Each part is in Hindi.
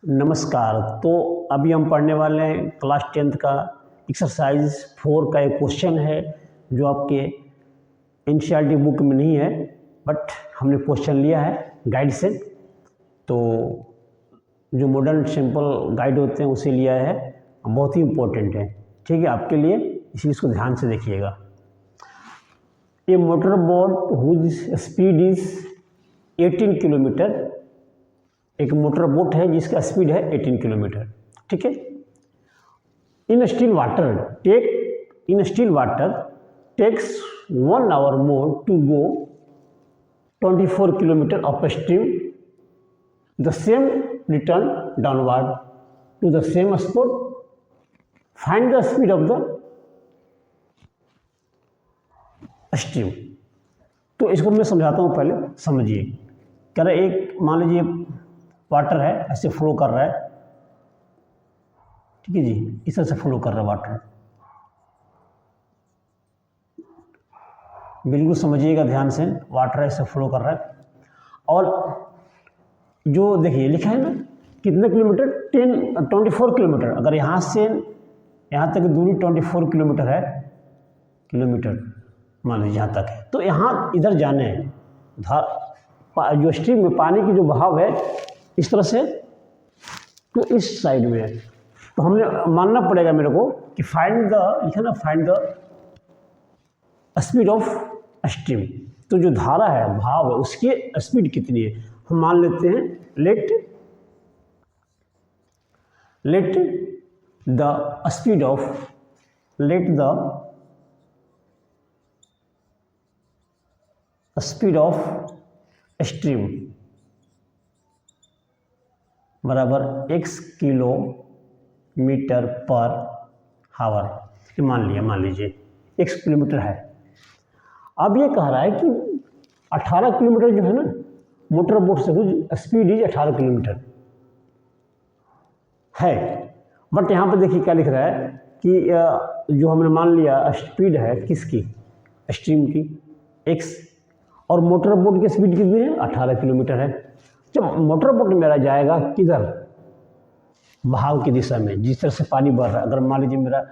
नमस्कार। तो अभी हम पढ़ने वाले हैं क्लास 10th का एक्सरसाइज 4 का एक क्वेश्चन है जो आपके एनसीईआरटी बुक में नहीं है, बट हमने क्वेश्चन लिया है गाइड से। तो जो मॉडर्न सिंपल गाइड होते हैं उसे लिया है, बहुत ही इम्पोर्टेंट है, ठीक है आपके लिए, इसी इसको ध्यान से देखिएगा। A motor boat whose speed is 18 kilometre, एक मोटर बोट है जिसका स्पीड है 18 किलोमीटर, ठीक है। In still water takes 1 hour more to go 24 kilometre upstream, the same return downward to the same spot, find the speed of the stream. तो इसको मैं समझाता हूँ, पहले समझिए। कह रहा है एक, मान लीजिए वाटर है, ऐसे फ्लो कर रहा है, ठीक है जी, इस तरह से फ्लो कर रहा है वाटर। बिल्कुल समझिएगा ध्यान से, वाटर ऐसे फ्लो कर रहा है। और जो देखिए लिखा है ना, कितने किलोमीटर, 24 किलोमीटर। अगर यहाँ से यहाँ तक दूरी 24 किलोमीटर है, किलोमीटर मान लीजिए यहाँ तक है, तो यहाँ इधर जाने हैं, जो स्ट्रीम में पानी की जो बहाव है इस तरह से, तो इस साइड में है। तो हमने मानना पड़ेगा मेरे को कि फाइंड द, लिखा ना, find the speed of stream. तो जो धारा है, भाव है, उसकी स्पीड कितनी है, हम मान लेते हैं let the speed of, let the speed of stream बराबर x किलोमीटर पर हावर। ये मान लीजिए x किलोमीटर है। अब ये कह रहा है कि 18 किलोमीटर जो है ना, मोटर बोट से स्पीड इज 18 किलोमीटर है। बट यहाँ पर देखिए क्या लिख रहा है कि जो हमने मान लिया स्पीड है किसकी, स्ट्रीम की, x, और मोटर बोट की स्पीड कितनी है, 18 किलोमीटर है। जब मोटर बोट मेरा जाएगा किधर, बहाव की दिशा में, जिस तरह से पानी बढ़ रहा है। अगर मान लीजिए मेरा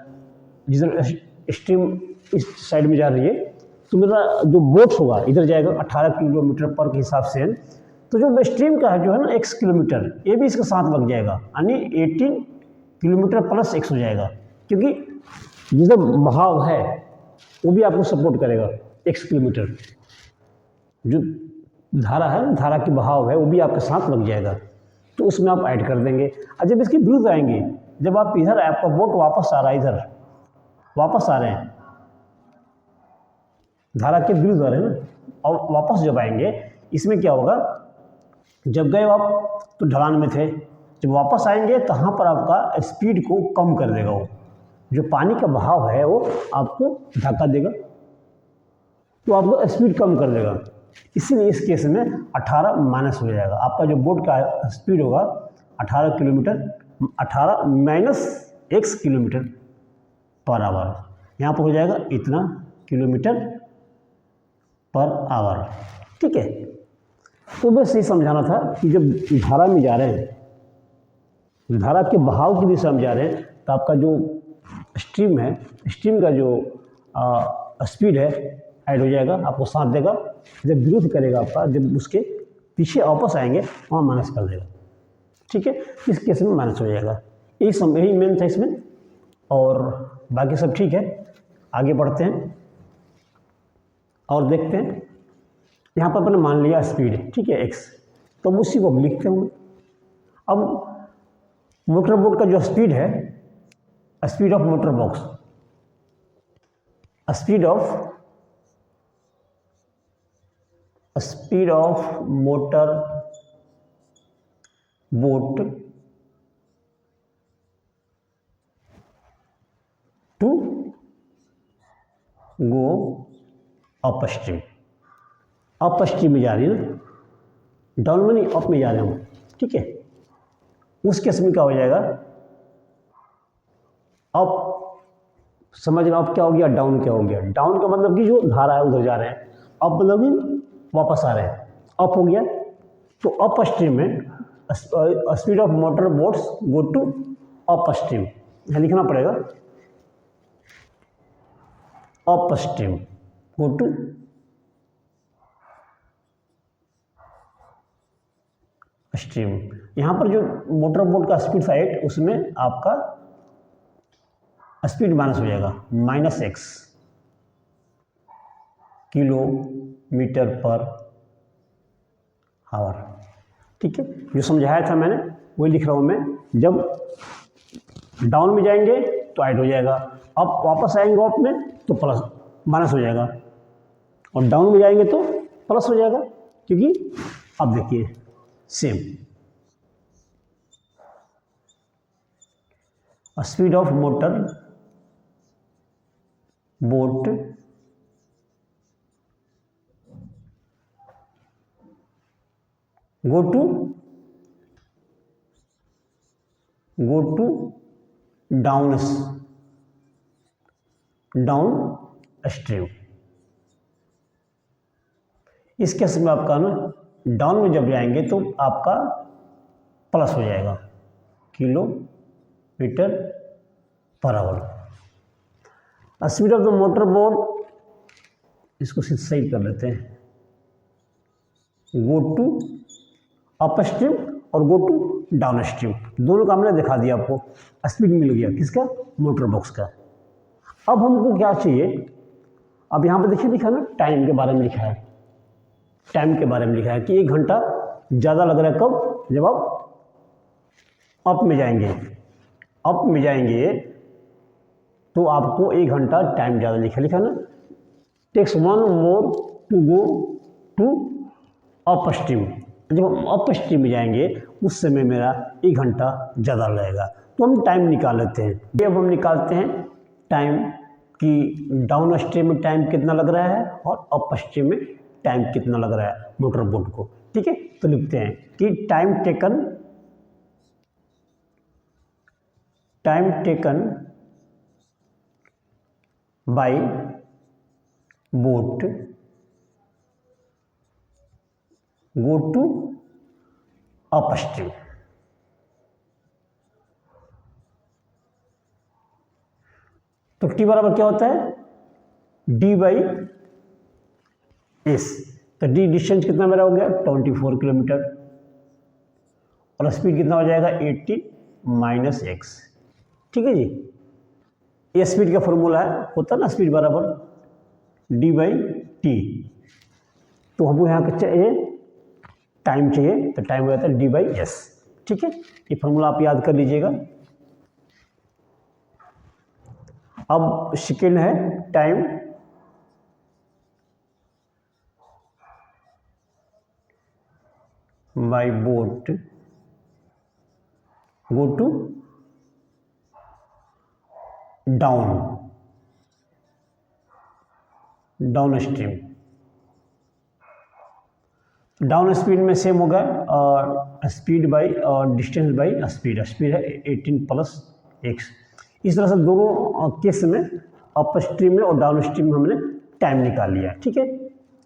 जिधर स्ट्रीम इस साइड में जा रही है, तो मेरा जो बोट होगा इधर जाएगा 18 किलोमीटर पर के हिसाब से। तो जो स्ट्रीम का है जो है ना x किलोमीटर, ये भी इसके साथ लग जाएगा, यानी 18 किलोमीटर प्लस x हो जाएगा, क्योंकि जिधर बहाव है वो भी आपको सपोर्ट करेगा। x किलोमीटर जो धारा है, धारा की बहाव है, वो भी आपके साथ लग जाएगा, तो उसमें आप ऐड कर देंगे। और जब इसके विरुद्ध आएंगे, जब आप इधर, आपका बोट वापस आ रहा है, इधर वापस आ रहे हैं, धारा के विरुद्ध आ रहे हैं ना, और वापस जब आएंगे, इसमें क्या होगा, जब गए आप तो ढलान में थे, जब वापस आएंगे तो यहाँ पर आपका स्पीड को कम कर देगा। वो जो पानी का बहाव है वो आपको धक्का देगा, तो आपको स्पीड कम कर देगा। इसीलिए इस केस में 18 माइनस हो जाएगा। आपका जो बोट का स्पीड होगा 18 kilometre, 18 minus x kilometre per hour, यहाँ पर हो जाएगा इतना किलोमीटर पर आवर, ठीक है। तो बस ये समझाना था कि जब धारा में जा रहे हैं, धारा के बहाव की दिशा में जा रहे हैं, तो आपका जो स्ट्रीम है, स्ट्रीम का जो स्पीड है ऐड हो जाएगा, आपको साथ देगा। जब विरुद्ध करेगा आपका, जब उसके पीछे वापस आएंगे वहाँ माइनस कर देगा, ठीक है। इस केस में माइनस हो जाएगा। यही मेन था इसमें, और बाकी सब ठीक है। आगे बढ़ते हैं और देखते हैं। यहाँ पर अपने मान लिया स्पीड, ठीक है, x, तो अब उसी को हम लिखते हैं। अब मोटर बोट का जो स्पीड है, speed of motor box, speed of motor boat to go upstream, upstream में जा रही है ना, डाउन में नहीं, अप में जा रहे हैं, ठीक है। उस केस में क्या हो जाएगा, अप, समझ लो अप क्या हो गया, डाउन क्या हो गया। डाउन का मतलब कि जो धारा है उधर जा रहे हैं, अप मतलब कि वापस आ रहे हैं, अप हो गया। तो अप स्ट्रीम में speed of motor boats go to upstream, यहाँ लिखना पड़ेगा upstream, go to stream. यहाँ पर जो मोटर बोट का स्पीड था 8, उसमें आपका स्पीड माइनस हो जाएगा -x किलोमीटर पर आवर। ठीक है, जो समझाया था मैंने वही लिख रहा हूँ मैं। जब डाउन में जाएंगे तो ऐड हो जाएगा, अब वापस आएंगे अप में तो प्लस माइनस हो जाएगा, और डाउन में जाएंगे तो प्लस हो जाएगा, क्योंकि अब देखिए same speed of motor boat go to down stream. इस केस में आपका ना डाउन में जब जाएंगे तो आपका प्लस हो जाएगा kilometre per hour. Speed of the motor boat, इसको सही कर लेते हैं, गो टू अप स्ट्रीम और गो टू डाउन स्ट्रीम, दोनों का हमने दिखा दिया आपको। स्पीड मिल गया किसका, मोटर बॉक्स का। अब हमको क्या चाहिए, अब यहाँ पे देखिए लिखा ना टाइम के बारे में लिखा है, टाइम के बारे में लिखा है कि 1 घंटा ज़्यादा लग रहा है कब, जब आप अप में जाएंगे, अप में जाएंगे तो आपको 1 घंटा टाइम ज़्यादा लिखा ना, takes 1 more to go to upstream. जब हम अप स्ट्रीम में जाएंगे उस समय मेरा 1 घंटा ज़्यादा लगेगा, तो हम टाइम निकाल लेते हैं। अब हम निकालते हैं टाइम कि डाउन स्ट्रीम में टाइम कितना लग रहा है और अप स्ट्रीम में टाइम कितना लग रहा है मोटर बोट को। ठीक है, तो लिखते हैं कि time taken by boat go to upstream. तो टी बराबर क्या होता है, d/s। तो d डिस्टेंस कितना मेरा हो गया 24 किलोमीटर, और स्पीड कितना हो जाएगा 80 - x। ठीक है जी, ये स्पीड का फॉर्मूला है, होता ना स्पीड बराबर d/t। तो हमको यहाँ का चाहिए टाइम चाहिए, तो टाइम हो जाता है d/s। ठीक है, ये फॉर्मूला आप याद कर लीजिएगा। अब सेकेंड है time by boat go to downstream. Down speed में सेम होगा, और स्पीड बाई और डिस्टेंस बाई स्पीड, स्पीड है 18 + x। इस तरह से दोनों केस में अप स्ट्रीम में और डाउन स्ट्रीम में हमने टाइम निकाल लिया। ठीक है,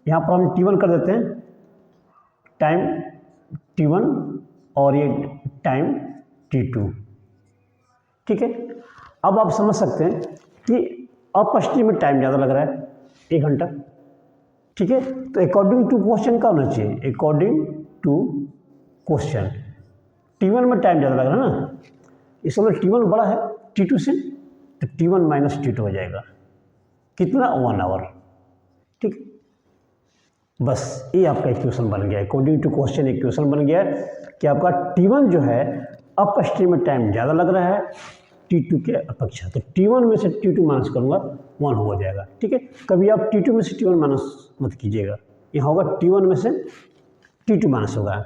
यहाँ पर हम t1 कर देते हैं, टाइम t1 और ये टाइम t2। ठीक है, अब आप समझ सकते हैं कि अप स्ट्रीम में टाइम ज़्यादा लग रहा है 1 घंटा। ठीक है, तो अकॉर्डिंग टू क्वेश्चन का होना चाहिए, अकॉर्डिंग टू क्वेश्चन t1 में टाइम ज़्यादा लग रहा है ना, इस समय t1 बड़ा है t2 से, तो t1 - t2 हो जाएगा कितना 1 आवर। ठीक, बस ये आपका इक्वेशन बन गया, अकॉर्डिंग टू क्वेश्चन इक्वेशन बन गया कि आपका t1 जो है अप स्ट्रीम में टाइम ज़्यादा लग रहा है t2 के अपेक्षा, तो t1 में से t2 माइनस करूँगा 1 हो जाएगा। ठीक है, कभी आप t2 में से t1 माइनस मत कीजिएगा, यहाँ होगा t1 में से t2 माइनस होगा,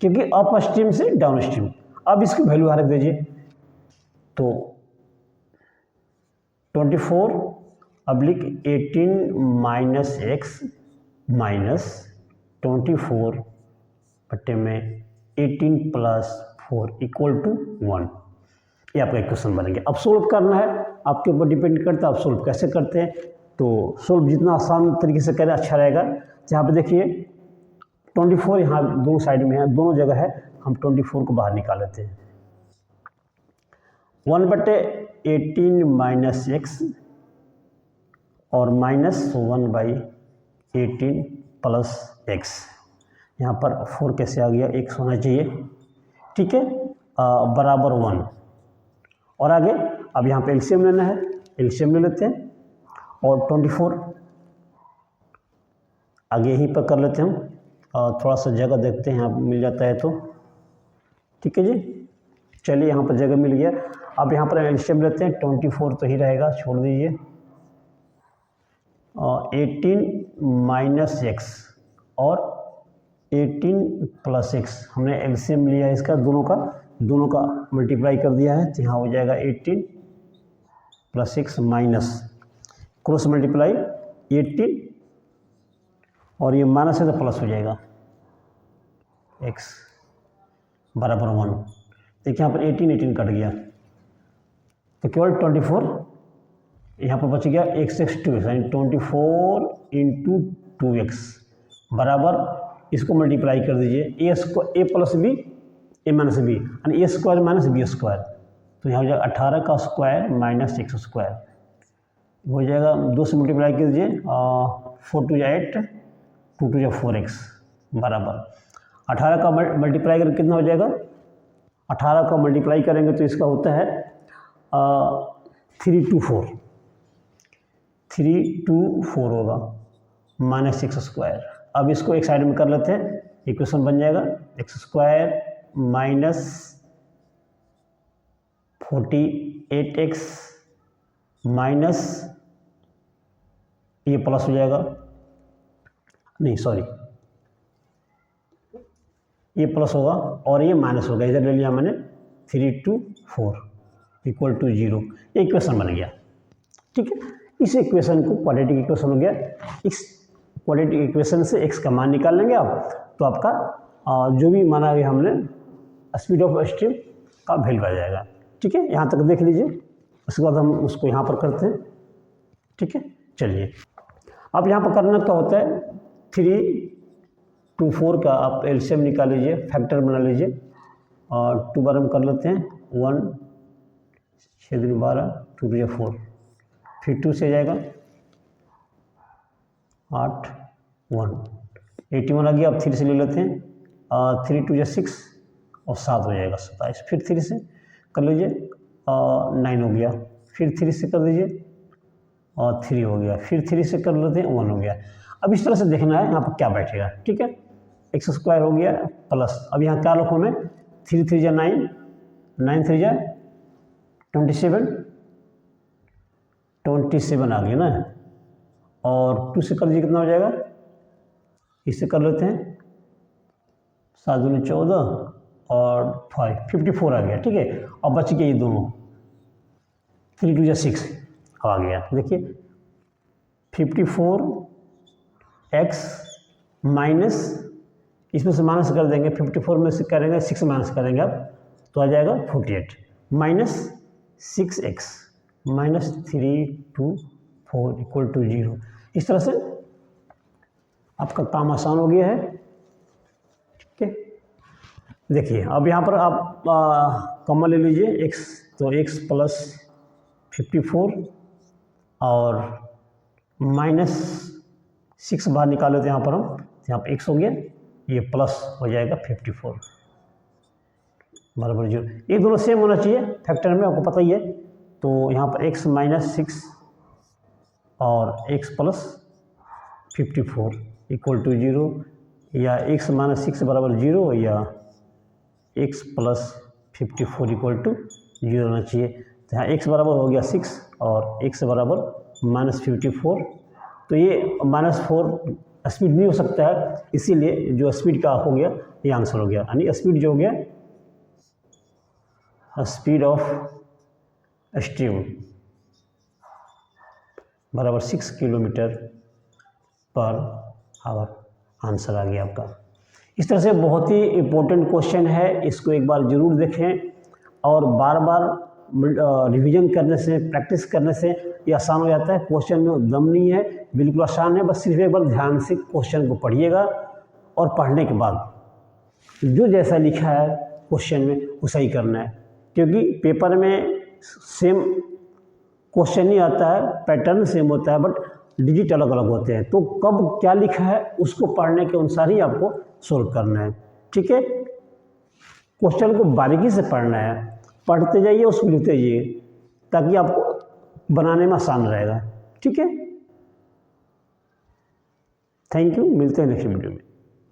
क्योंकि अप स्ट्रीम से डाउन स्ट्रीम। अब इसकी वैल्यू रख दीजिए, तो 24/18 - x माइनस 24/18 + 4 = 1। ये आपका इक्वेशन बनेंगे। अब सोल्व करना है, आपके ऊपर डिपेंड करता है आप सोल्व कैसे करते हैं। तो सोल्व जितना आसान तरीके से करें अच्छा रहेगा। यहाँ पे देखिए 24 यहाँ दोनों साइड में है, दोनों जगह है, हम 24 को बाहर निकाल लेते हैं। 1/18 माइनस एक्स और -1/18 प्लस एक्स। यहाँ पर 4 कैसे आ गया, x होना चाहिए, ठीक है, बराबर 1। और आगे अब यहाँ पे एलसीएम लेना है, एलसीएम ले लेते हैं और 24 आगे यहीं पर कर लेते हैं हम। थोड़ा सा जगह देखते हैं, यहाँ मिल जाता है तो ठीक है जी। चलिए यहाँ पर जगह मिल गया। अब यहाँ पर एलसीएम लेते हैं, 24 तो ही रहेगा, छोड़ दीजिए। 18 माइनस एक्स और 18 प्लस एक्स, हमने एलसीएम लिया है इसका, दोनों का मल्टीप्लाई कर दिया है, तो यहाँ हो जाएगा 18 plus x minus cross multiply 18 और ये माइनस है तो प्लस हो जाएगा, x बराबर 1। देखिए यहाँ पर 18 कट गया तो केवल 24 यहाँ पर बच गया, x 2x यानी 24 इंटू 2x बराबर, इसको मल्टीप्लाई कर दीजिए, a plus B A minus B यानी A square minus B square, तो यहाँ हो जाएगा 18 का स्क्वायर माइनस एक्स स्क्वायर हो जाएगा। 2 से मल्टीप्लाई कर दीजिए, 4 2 8, 2 2 4x बराबर 18 का मल्टीप्लाई करके कितना हो जाएगा, 18 का मल्टीप्लाई करेंगे तो इसका होता है 324 होगा माइनस एक्स स्क्वायर। अब इसको एक साइड में कर लेते हैं, इक्वेशन बन जाएगा x square minus 48x minus ये प्लस हो जाएगा, नहीं सॉरी ये प्लस होगा और ये माइनस होगा, इधर ले लिया मैंने 324 इक्वल टू 0, ये इक्वेशन बन गया, ठीक है। इस इक्वेशन को क्वाड्रेटिक इक्वेशन हो गया। इस क्वाड्रेटिक इक्वेशन से x का मान निकाल लेंगे आप, तो आपका जो भी माना है हमने स्पीड ऑफ स्ट्रीम का वैल्यू आ जाएगा, ठीक है। यहाँ तक देख लीजिए, उसके बाद हम उसको यहाँ पर करते हैं, ठीक है। चलिए अब यहाँ पर करना क्या होता है, 324 का आप एलसीएम निकाल लीजिए, फैक्टर बना लीजिए और 2 बार हम कर लेते हैं, 1 6 दूनी 12 2 2 4, फिर 2 से जाएगा 8 1 81 आ गया। अब 3 से ले लेते हैं, 3 2 6 और 7 हो जाएगा 27, फिर 3 से कर लीजिए 9 हो गया, फिर 3 से कर दीजिए और 3 हो गया, फिर 3 से कर लेते हैं 1 हो गया। अब इस तरह से देखना है यहाँ पर क्या बैठेगा, ठीक है। एक्स स्क्वायर हो गया प्लस, अब यहाँ क्या रखो मैं, 3 3 जा 9, 9 3 जा 27 आ गया ना, और 2 से कर दीजिए कितना हो जाएगा, इससे कर लेते हैं 7 दूनी 14 और 5 54 आ गया, ठीक है। अब बच गए ये दोनों, 3 2 6 आ गया, देखिए 54x माइनस, इसमें से माइनस कर देंगे, 54 में से करेंगे 6 माइनस करेंगे अब, तो आ जाएगा 48 minus 6x minus 324 equal to 0। इस तरह से आपका काम आसान हो गया है, ठीक है। देखिए अब यहाँ पर आप कॉमन ले लीजिए x, तो x प्लस 54 और माइनस 6 बाहर निकाले थे यहाँ पर हम, यहाँ पर x हो गया, ये प्लस हो जाएगा 54 बराबर 0। ये दोनों सेम होना चाहिए फैक्टर में, आपको पता ही है। तो यहाँ पर x माइनस 6 और x प्लस 54 इक्वल टू 0, या x माइनस 6 बराबर 0 या x प्लस 54 इक्वल टू 0 होना चाहिए। तो यहाँ x बराबर हो गया 6 और x बराबर माइनस 54, तो ये -4 स्पीड नहीं हो सकता है, इसीलिए जो स्पीड का हो गया ये आंसर हो गया, यानी स्पीड जो हो गया स्पीड ऑफ स्ट्रीम बराबर 6 किलोमीटर पर आवर, आंसर आ गया आपका। इस तरह से बहुत ही इम्पोर्टेंट क्वेश्चन है, इसको एक बार ज़रूर देखें और बार बार रिवीजन करने से, प्रैक्टिस करने से ये आसान हो जाता है। क्वेश्चन में दम नहीं है, बिल्कुल आसान है, बस सिर्फ एक बार ध्यान से क्वेश्चन को पढ़िएगा और पढ़ने के बाद जो जैसा लिखा है क्वेश्चन में वैसा ही करना है, क्योंकि पेपर में सेम क्वेश्चन ही आता है, पैटर्न सेम होता है, बट डिजिट अलग अलग होते हैं। तो कब क्या लिखा है उसको पढ़ने के अनुसार ही आपको सोल्व करना है। ठीक है, क्वेश्चन को बारीकी से पढ़ना है, पढ़ते जाइए उसको लिखते जाइए, ताकि आपको बनाने में आसान रहेगा। ठीक है, थैंक यू, मिलते हैं नेक्स्ट वीडियो में।